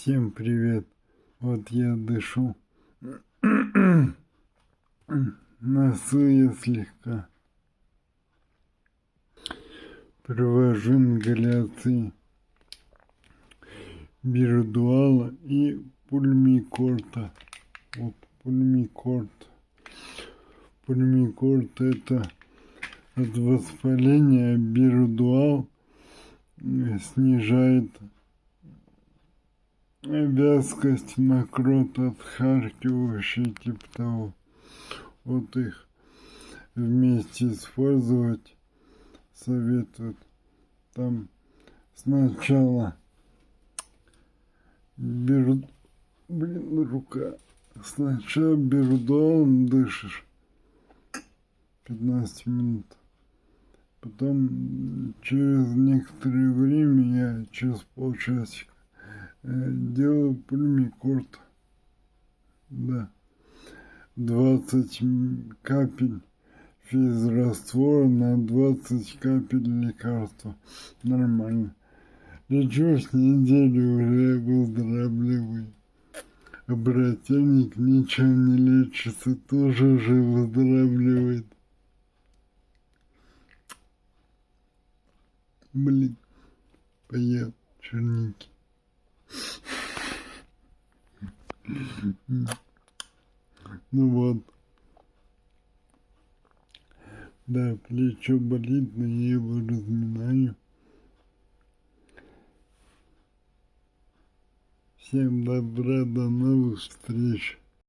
Всем привет. Вот я дышу. Носу я слегка. Провожу ингаляции бирдуала и пульмикорта. Вот пульмикорт. Пульмикорт — это от воспаления, бирдуал снижает вязкость мокрот, отхаркивающий, типа того. Вот их вместе использовать советуют. Там сначала рука. Сначала бирдуалом дышишь 15 минут. Потом через некоторое время, через полчасика, делаю пульмикорт. Да. 20 капель физраствора на 20 капель лекарства. Нормально. Лечусь неделю, уже выздоравливаю. А брательник ничего не лечится, тоже уже выздоравливает. Блин, поел черники. Ну вот. Да, плечо болит, но я его разминаю. Всем добра, до новых встреч.